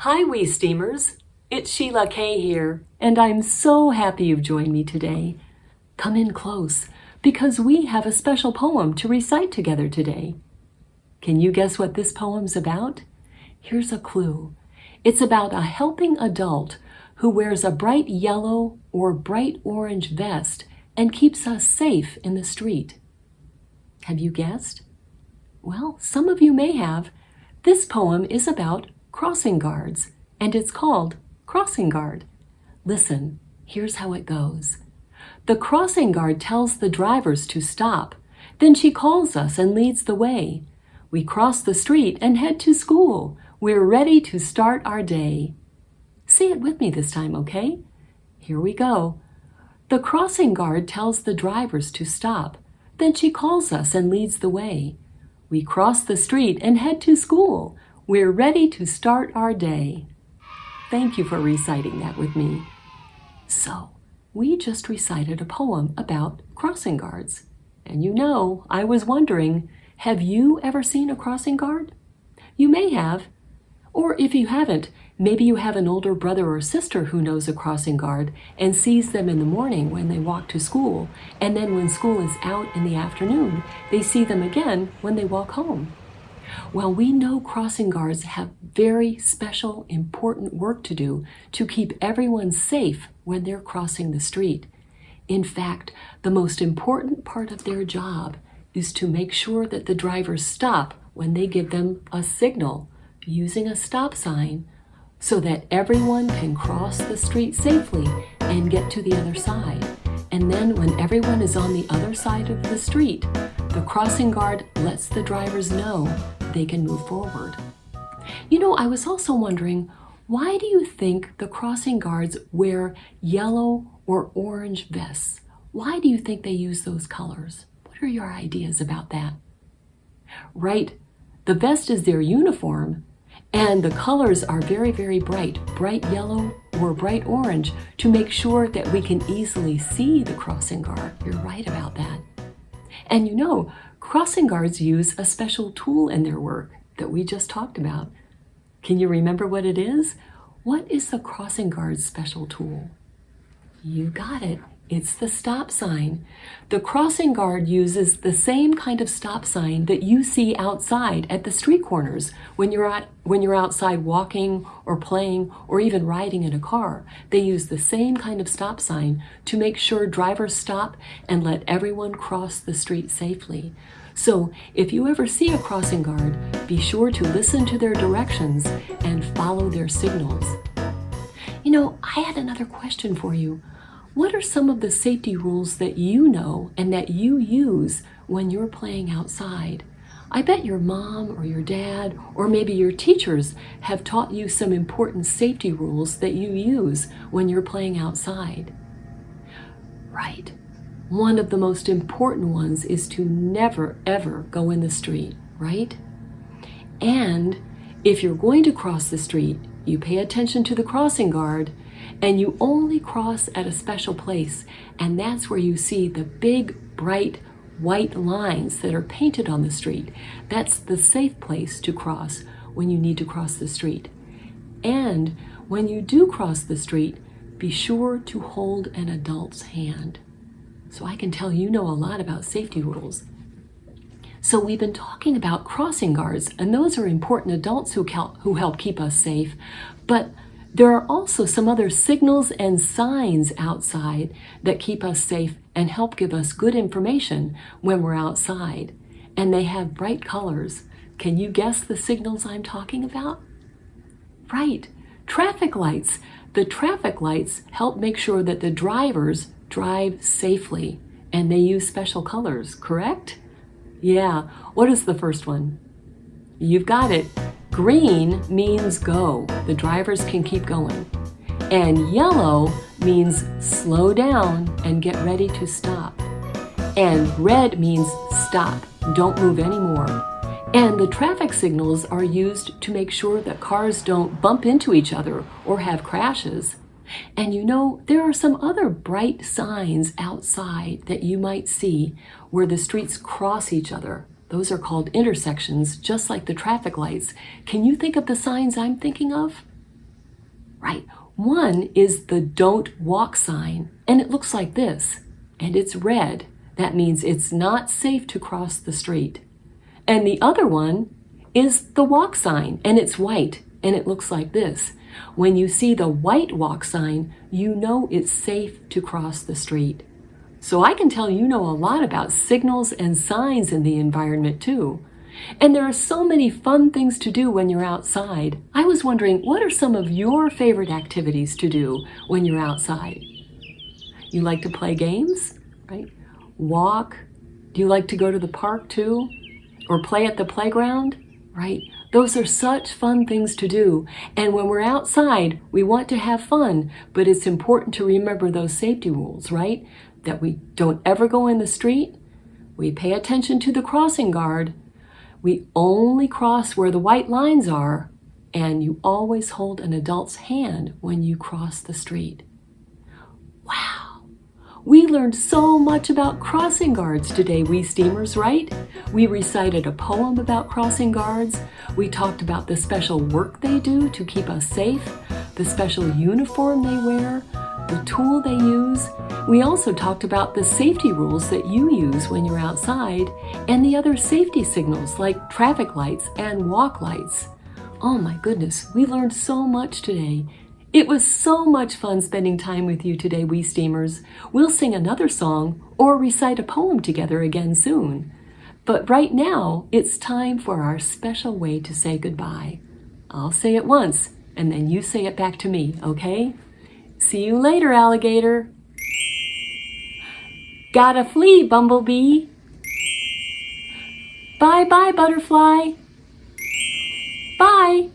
Hi, Wee Steamers. It's Sheila Kay here, and I'm so happy you've joined me today. Come in close, because we have a special poem to recite together today. Can you guess what this poem's about? Here's a clue. It's about a helping adult who wears a bright yellow or bright orange vest and keeps us safe in the street. Have you guessed? Well, some of you may have. This poem is about crossing guards, and it's called Crossing Guard. Listen, here's how it goes. The crossing guard tells the drivers to stop. Then she calls us and leads the way. We cross the street and head to school. We're ready to start our day. Say it with me this time, okay? Here we go. The crossing guard tells the drivers to stop. Then she calls us and leads the way. We cross the street and head to school. We're ready to start our day. Thank you for reciting that with me. So, we just recited a poem about crossing guards. And you know, I was wondering, have you ever seen a crossing guard? You may have. Or if you haven't, maybe you have an older brother or sister who knows a crossing guard and sees them in the morning when they walk to school, and then when school is out in the afternoon, they see them again when they walk home. Well, we know crossing guards have very special, important work to do to keep everyone safe when they're crossing the street. In fact, the most important part of their job is to make sure that the drivers stop when they give them a signal using a stop sign so that everyone can cross the street safely and get to the other side. And then when everyone is on the other side of the street, the crossing guard lets the drivers know they can move forward. You know, I was also wondering, why do you think the crossing guards wear yellow or orange vests? Why do you think they use those colors? What are your ideas about that? Right, the vest is their uniform, and the colors are very, very bright yellow or bright orange to make sure that we can easily see the crossing guard. You're right about that. And you know, crossing guards use a special tool in their work that we just talked about. Can you remember what it is? What is the crossing guard's special tool? You got it. It's the stop sign. The crossing guard uses the same kind of stop sign that you see outside at the street corners when you're outside walking or playing or even riding in a car. They use the same kind of stop sign to make sure drivers stop and let everyone cross the street safely. So if you ever see a crossing guard, be sure to listen to their directions and follow their signals. You know, I had another question for you. What are some of the safety rules that you know and that you use when you're playing outside? I bet your mom or your dad or maybe your teachers have taught you some important safety rules that you use when you're playing outside. Right. One of the most important ones is to never, ever go in the street, right? And if you're going to cross the street, you pay attention to the crossing guard, and you only cross at a special place, and that's where you see the big, bright, white lines that are painted on the street. That's the safe place to cross when you need to cross the street. And when you do cross the street, be sure to hold an adult's hand. So I can tell you know a lot about safety rules. So we've been talking about crossing guards, and those are important adults who help keep us safe. But there are also some other signals and signs outside that keep us safe and help give us good information when we're outside. And they have bright colors. Can you guess the signals I'm talking about? Right, traffic lights. The traffic lights help make sure that the drivers drive safely, and they use special colors, correct? Yeah, what is the first one? You've got it. Green means go. The drivers can keep going. And yellow means slow down and get ready to stop. And red means stop. Don't move anymore. And the traffic signals are used to make sure that cars don't bump into each other or have crashes. And you know, there are some other bright signs outside that you might see where the streets cross each other. Those are called intersections, just like the traffic lights. Can you think of the signs I'm thinking of? Right. One is the don't walk sign, and it looks like this, and it's red. That means it's not safe to cross the street. And the other one is the walk sign, and it's white, and it looks like this. When you see the white walk sign, you know it's safe to cross the street. So I can tell you know a lot about signals and signs in the environment too. And there are so many fun things to do when you're outside. I was wondering, what are some of your favorite activities to do when you're outside? You like to play games, right? Walk. Do you like to go to the park too? Or play at the playground, right? Those are such fun things to do. And when we're outside, we want to have fun, but it's important to remember those safety rules, right? That we don't ever go in the street. We pay attention to the crossing guard. We only cross where the white lines are, and you always hold an adult's hand when you cross the street. Wow! We learned so much about crossing guards today, we Steamers, right? We recited a poem about crossing guards. We talked about the special work they do to keep us safe, the special uniform they wear, the tool they use. We also talked about the safety rules that you use when you're outside and the other safety signals like traffic lights and walk lights. Oh my goodness, we learned so much today. It was so much fun spending time with you today, we Steamers. We'll sing another song or recite a poem together again soon. But right now, it's time for our special way to say goodbye. I'll say it once, and then you say it back to me, okay? See you later, alligator. Gotta flee, bumblebee. Bye-bye, butterfly. Bye.